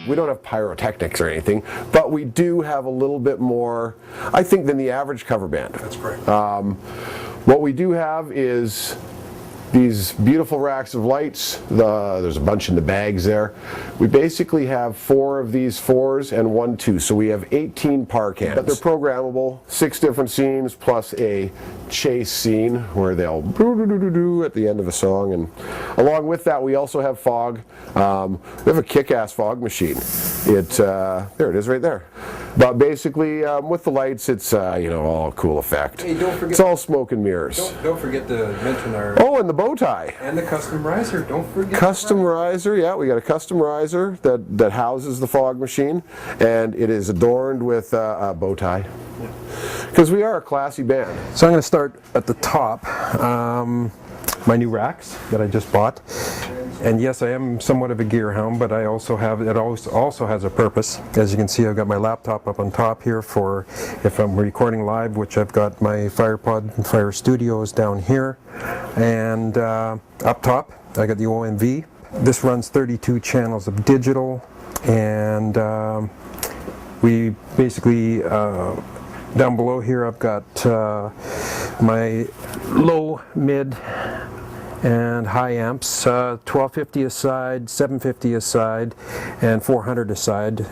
we don't have pyrotechnics or anything, but we do have a little bit more, I think, than the average cover band. That's great. What we do have is these beautiful racks of lights. There's a bunch in the bags there. We basically have 4 of these 4s and 1 2, so we have 18 par cans. But they're programmable, 6 different scenes plus a chase scene where they'll do at the end of a song. And along with that, we also have fog. We have a kick-ass fog machine. There it is right there. But basically, with the lights, it's all a cool effect. Hey, don't forget, it's all smoke and mirrors. Don't forget to mention our... Oh, and the bow tie. And the custom riser, don't forget. Custom riser, yeah, we got a custom riser that houses the fog machine, and it is adorned with a bow tie. Because we are a classy band. So I'm going to start at the top. My new racks that I just bought. And yes, I am somewhat of a gear hound, but I also have, it also has a purpose. As you can see, I've got my laptop up on top here for if I'm recording live, which I've got my FirePod and Fire Studios down here. And up top, I got the OMV. This runs 32 channels of digital, and we basically, down below here I've got my low, mid, and high amps, 1250 a side, 750 a side, and 400 a side,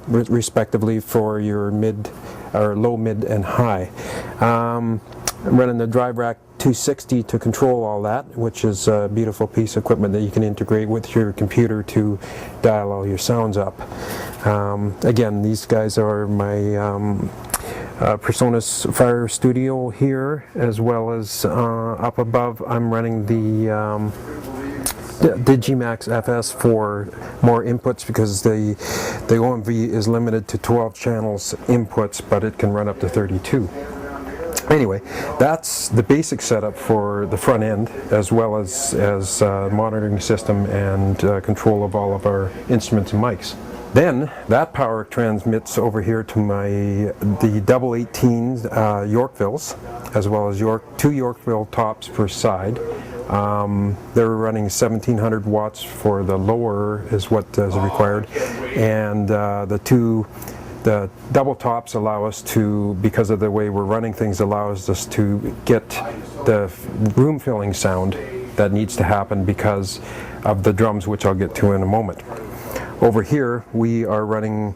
respectively for your mid, or low, mid, and high. I'm running the Drive Rack 260 to control all that, which is a beautiful piece of equipment that you can integrate with your computer to dial all your sounds up. Again, these guys are my PreSonus Fire Studio here, as well as up above I'm running the Digimax FS for more inputs, because the OMV is limited to 12 channels inputs, but it can run up to 32. Anyway, that's the basic setup for the front end, as well as monitoring system and control of all of our instruments and mics. Then that power transmits over here to the double 18 Yorkvilles, as well as two Yorkville tops per side. They're running 1700 watts for the lower is what is required, and the double tops allow us to, because of the way we're running things, allows us to get the room filling sound that needs to happen because of the drums, which I'll get to in a moment. Over here we are running,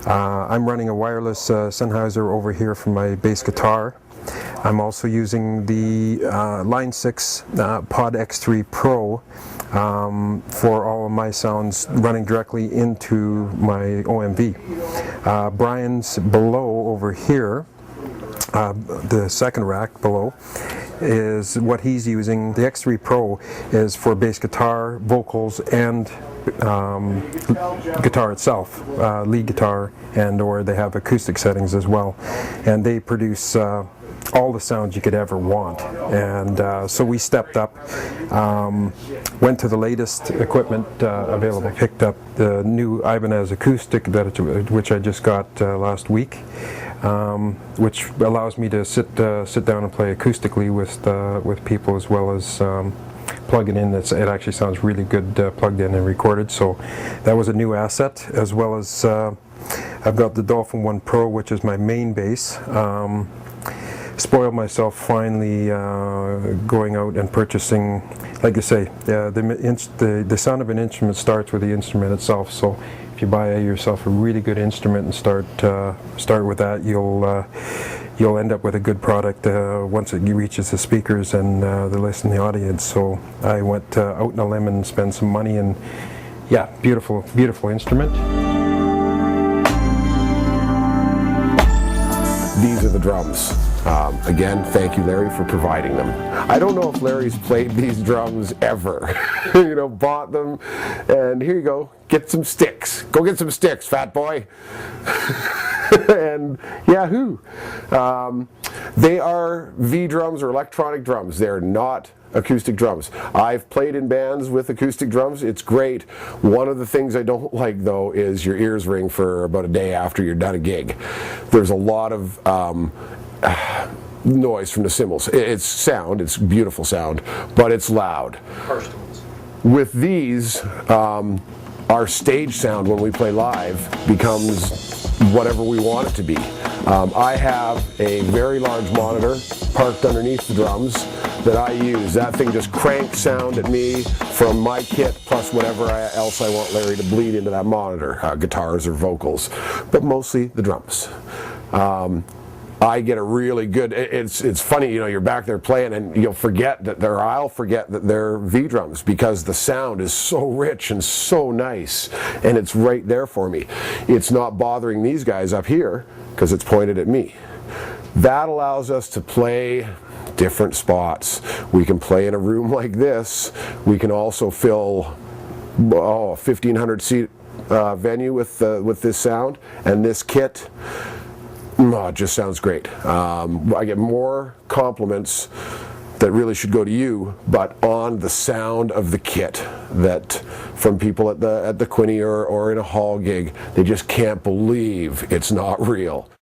I'm running a wireless Sennheiser over here for my bass guitar. I'm also using the Line 6 Pod X3 Pro for all of my sounds running directly into my OMV. Brian's below over here, the second rack below, is what he's using. The X3 Pro is for bass guitar, vocals, and guitar itself, lead guitar, and or they have acoustic settings as well, and they produce all the sounds you could ever want. And so we stepped up, went to the latest equipment available, picked up the new Ibanez acoustic which I just got last week, which allows me to sit down and play acoustically with people, as well as plug it in. It actually sounds really good plugged in and recorded, so that was a new asset, as well as I've got the Dolphin 1 Pro, which is my main bass. Spoiled myself finally going out and purchasing, like I say, the sound of an instrument starts with the instrument itself, so if you buy yourself a really good instrument and start with that, you'll end up with a good product once it reaches the speakers and the listening audience. So I went out on a limb and spent some money, and yeah, beautiful instrument. These are the drums. Again, thank you, Larry, for providing them. I don't know if Larry's played these drums ever. Bought them, and here you go. Get some sticks. Go get some sticks, fat boy. And yahoo! They are V drums or electronic drums. They're not acoustic drums. I've played in bands with acoustic drums. It's great. One of the things I don't like, though, is your ears ring for about a day after you're done a gig. There's a lot of noise from the cymbals. It's sound, it's beautiful sound, but it's loud. Harsh tones. With these, our stage sound when we play live becomes whatever we want it to be. I have a very large monitor parked underneath the drums that I use. That thing just cranks sound at me from my kit plus whatever else I want Larry to bleed into that monitor, guitars or vocals, but mostly the drums. I get a really good, it's funny, you know, you're back there playing and you'll forget that I'll forget that they're V-drums because the sound is so rich and so nice and it's right there for me. It's not bothering these guys up here because it's pointed at me. That allows us to play different spots. We can play in a room like this. We can also fill a 1,500 seat venue with this sound and this kit. Oh, it just sounds great. I get more compliments that really should go to you, but on the sound of the kit, that from people at the Quinte or in a hall gig, they just can't believe it's not real.